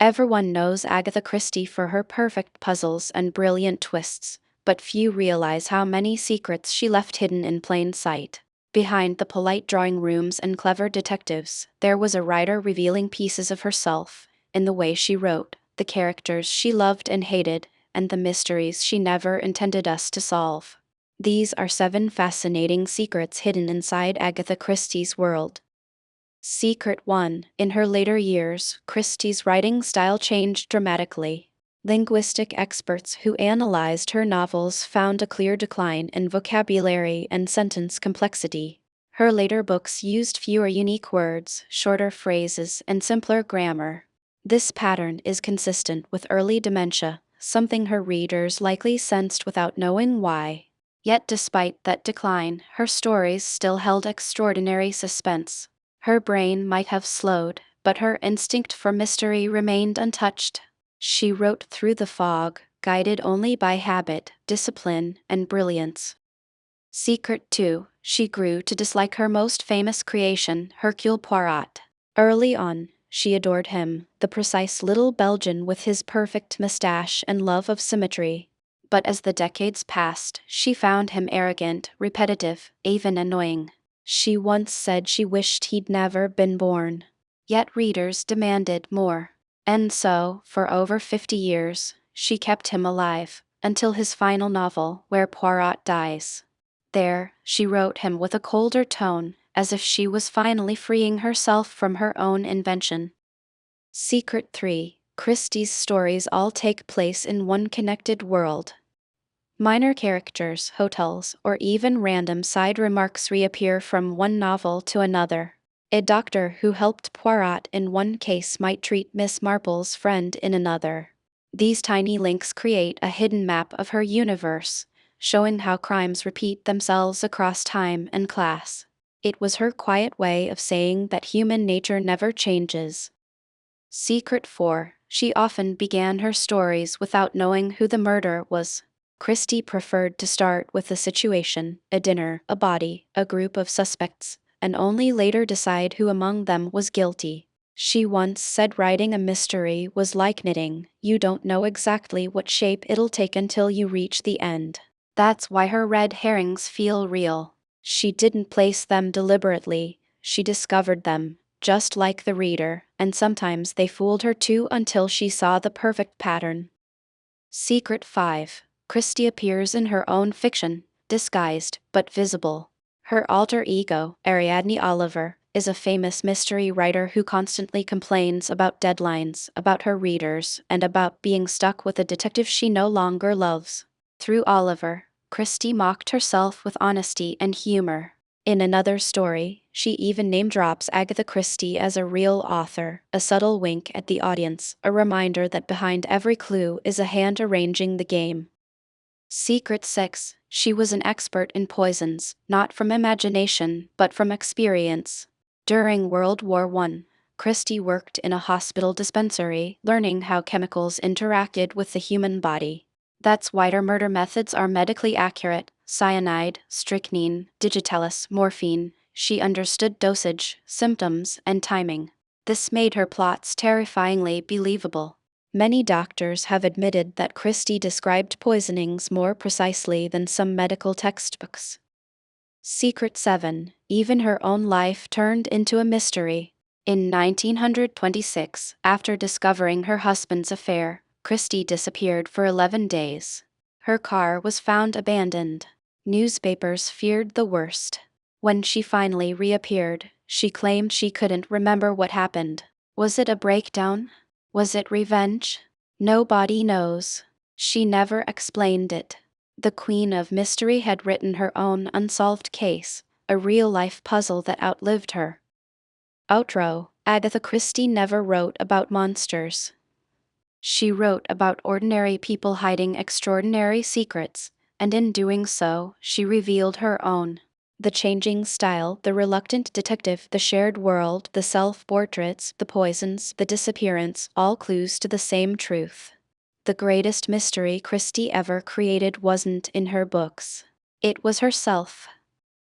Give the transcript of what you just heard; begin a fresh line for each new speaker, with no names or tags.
Everyone knows Agatha Christie for her perfect puzzles and brilliant twists, but few realize how many secrets she left hidden in plain sight. Behind the polite drawing rooms and clever detectives, there was a writer revealing pieces of herself, in the way she wrote, the characters she loved and hated, and the mysteries she never intended us to solve. These are 7 fascinating secrets hidden inside Agatha Christie's world. Secret 1. In her later years, Christie's writing style changed dramatically. Linguistic experts who analyzed her novels found a clear decline in vocabulary and sentence complexity. Her later books used fewer unique words, shorter phrases, and simpler grammar. This pattern is consistent with early dementia, something her readers likely sensed without knowing why. Yet despite that decline, her stories still held extraordinary suspense. Her brain might have slowed, but her instinct for mystery remained untouched. She wrote through the fog, guided only by habit, discipline, and brilliance. Secret 2. She grew to dislike her most famous creation, Hercule Poirot. Early on, she adored him, the precise little Belgian with his perfect mustache and love of symmetry. But as the decades passed, she found him arrogant, repetitive, even annoying. She once said she wished he'd never been born. Yet readers demanded more. And so, for over 50 years, she kept him alive, until his final novel, Where Poirot Dies. There, she wrote him with a colder tone, as if she was finally freeing herself from her own invention. Secret 3. Christie's stories all take place in one connected world. Minor characters, hotels, or even random side remarks reappear from one novel to another. A doctor who helped Poirot in one case might treat Miss Marple's friend in another. These tiny links create a hidden map of her universe, showing how crimes repeat themselves across time and class. It was her quiet way of saying that human nature never changes. Secret 4. She often began her stories without knowing who the murderer was. Christie preferred to start with a situation, a dinner, a body, a group of suspects, and only later decide who among them was guilty. She once said writing a mystery was like knitting, you don't know exactly what shape it'll take until you reach the end. That's why her red herrings feel real. She didn't place them deliberately, she discovered them, just like the reader, and sometimes they fooled her too until she saw the perfect pattern. Secret 5. Christie appears in her own fiction, disguised but visible. Her alter ego, Ariadne Oliver, is a famous mystery writer who constantly complains about deadlines, about her readers, and about being stuck with a detective she no longer loves. Through Oliver, Christie mocked herself with honesty and humor. In another story, she even name-drops Agatha Christie as a real author, a subtle wink at the audience, a reminder that behind every clue is a hand arranging the game. Secret 6. She was an expert in poisons, not from imagination, but from experience. During World War I, Christie worked in a hospital dispensary, learning how chemicals interacted with the human body. That's why her murder methods are medically accurate: cyanide, strychnine, digitalis, morphine. She understood dosage, symptoms, and timing. This made her plots terrifyingly believable. Many doctors have admitted that Christie described poisonings more precisely than some medical textbooks. Secret 7. Even her own life turned into a mystery. In 1926, after discovering her husband's affair, Christie disappeared for 11 days. Her car was found abandoned. Newspapers feared the worst. When she finally reappeared, she claimed she couldn't remember what happened. Was it a breakdown? Was it revenge? Nobody knows. She never explained it. The Queen of Mystery had written her own unsolved case, a real-life puzzle that outlived her. Outro. Agatha Christie never wrote about monsters. She wrote about ordinary people hiding extraordinary secrets, and in doing so, she revealed her own. The changing style, the reluctant detective, the shared world, the self-portraits, the poisons, the disappearance, all clues to the same truth. The greatest mystery Christie ever created wasn't in her books. It was herself.